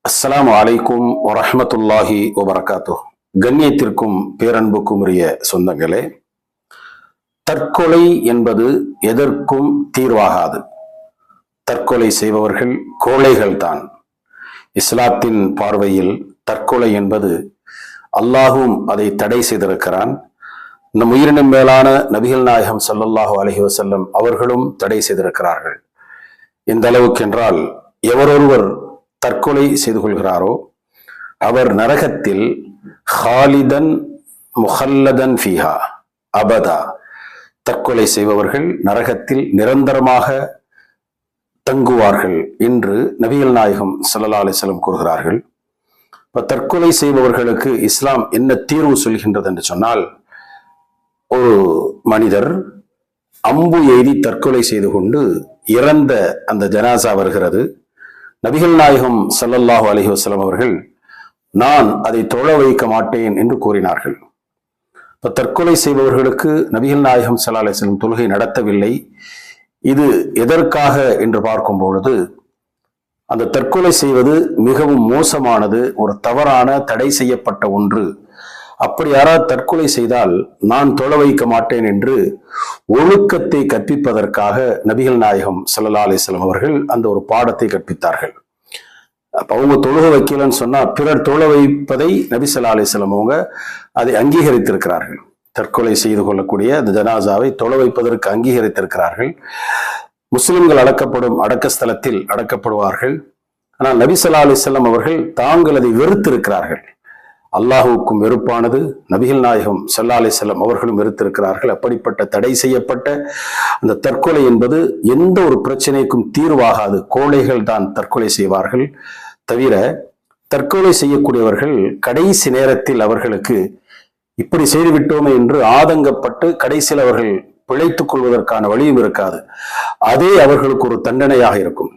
அஸ்ஸலாமு அலைக்கும் வரஹ்மத்துல்லாஹி வபரகாத்துஹ். கண்ணியத்திற்கும் பேரன்புக்கும் உரிய சொந்தங்களே, தற்கொலை என்பது எதற்கும் தீர்வாகாது. தற்கொலை செய்பவர்கள் கோழைகள்தான். இஸ்லாத்தின் பார்வையில் தற்கொலை என்பது அல்லாஹும் அதை தடை செய்திருக்கிறான். நம் உயிரினும் மேலான நபிகள் நாயகம் ஸல்லல்லாஹு அலைஹி வஸல்லம் அவர்களும் தடை செய்திருக்கிறார்கள். இந்த அளவுக்கு என்றால், எவரொருவர் தற்கொலை செய்து கொள்கிறாரோ அவர் நரகத்தில் ஹாலிதன் முஹல்லதன் ஃபீஹா அபதா, தற்கொலை செய்பவர்கள் நரகத்தில் நிரந்தரமாக தங்குவார்கள் என்று நபிகள் நாயகம் ஸல்லல்லாஹு அலைஹி வஸல்லம் கூறுகிறார்கள். இப்ப தற்கொலை செய்பவர்களுக்கு இஸ்லாம் என்ன தீர்வு சொல்கின்றது என்று சொன்னால், ஒரு மனிதர் அம்பு எய்தி தற்கொலை செய்து கொண்டு இறந்த அந்த ஜனாசா வருகிறது. நபிகள் நாயகம் ஸல்லல்லாஹு அலைஹி வஸல்லம் அவர்கள் நான் அதை தொழ வைக்க மாட்டேன் என்று கூறினார்கள். இப்ப தற்கொலை செய்பவர்களுக்கு நபிகள் நாயகம் ஸல்லல்லாஹு அலைஹி வஸல்லம் தொழுகை நடத்தவில்லை. இது எதற்காக என்று பார்க்கும் பொழுது, அந்த தற்கொலை செய்வது மிகவும் மோசமானது, ஒரு தவறான தடை செய்யப்பட்ட ஒன்று. அப்படி யாராவது தற்கொலை செய்தால் நான் தொழ வைக்க மாட்டேன் என்று ஒழுக்கத்தை கற்பிப்பதற்காக நபிகள் நாயகம் ஸல்லல்லாஹு அலைஹி வஸல்லம் அவர்கள் அந்த ஒரு பாடத்தை கற்பித்தார்கள். அப்ப அவங்க தொழுக வைக்கலன்னு சொன்னா பிறர் தொழ வைப்பதை நபி ஸல்லல்லாஹு அலைஹி வஸல்லம் அவங்க அதை அங்கீகரித்திருக்கிறார்கள். தற்கொலை செய்து கொள்ளக்கூடிய அந்த ஜனாசாவை தொழ வைப்பதற்கு அங்கீகரித்திருக்கிறார்கள். முஸ்லிம்கள் அடக்கப்படும் அடக்கஸ்தலத்தில் அடக்கப்படுவார்கள். ஆனால் நபி ஸல்லல்லாஹு அலைஹி வஸல்லம் அவர்கள் தாங்கள் அதை வெறுத்திருக்கிறார்கள். அல்லாஹுவுக்கும் வெறுப்பானது, நபிகள் நாயகம் ஸல்லல்லாஹு அலைஹி வஸல்லம் அவர்களும் வெறுத்திருக்கிறார்கள். அப்படிப்பட்ட தடை செய்யப்பட்ட அந்த தற்கொலை என்பது எந்த ஒரு பிரச்சனைக்கும் தீர்வாகாது. கோழைகள் தான் தற்கொலை செய்வார்கள். தவிர தற்கொலை செய்யக்கூடியவர்கள் கடைசி நேரத்தில் அவர்களுக்கு இப்படி செய்துவிட்டோமே என்று ஆதங்கப்பட்டு கடைசியில் அவர்கள் பிழைத்துக் கொள்வதற்கான வழியும் இருக்காது. அதே அவர்களுக்கு ஒரு தண்டனையாக இருக்கும்.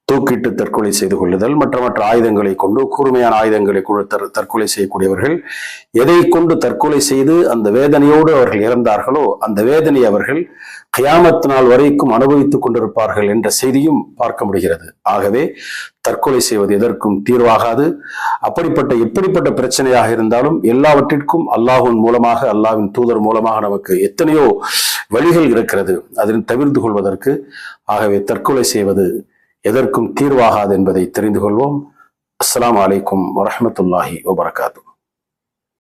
தூக்கிட்டு தற்கொலை செய்து கொள்ளுதல், மற்ற ஆயுதங்களை கொண்டு, கூர்மையான ஆயுதங்களை கொண்டு தற்கொலை செய்யக்கூடியவர்கள் எதை கொண்டு தற்கொலை செய்து அந்த வேதனையோடு அவர்கள் இறந்தார்களோ அந்த வேதனை அவர்கள் கியாமத் நாள் வரைக்கும் அனுபவித்துக் கொண்டிருப்பார்கள் என்ற செய்தியும் பார்க்க முடிகிறது. ஆகவே தற்கொலை செய்வது எதற்கும் தீர்வாகாது. எப்படிப்பட்ட பிரச்சனையாக இருந்தாலும் எல்லாவற்றிற்கும் அல்லாஹ்வின் மூலமாக, அல்லாஹ்வின் தூதர் மூலமாக நமக்கு எத்தனையோ வழிகள் இருக்கிறது அதனை தவிர்த்து கொள்வதற்கு. ஆகவே தற்கொலை செய்வது எதற்கும் தீர்வாகாது என்பதை தெரிந்து கொள்வோம். அஸ்ஸலாமு அலைக்கும் வரஹ்மத்துல்லாஹி வபரகாத்துஹ்.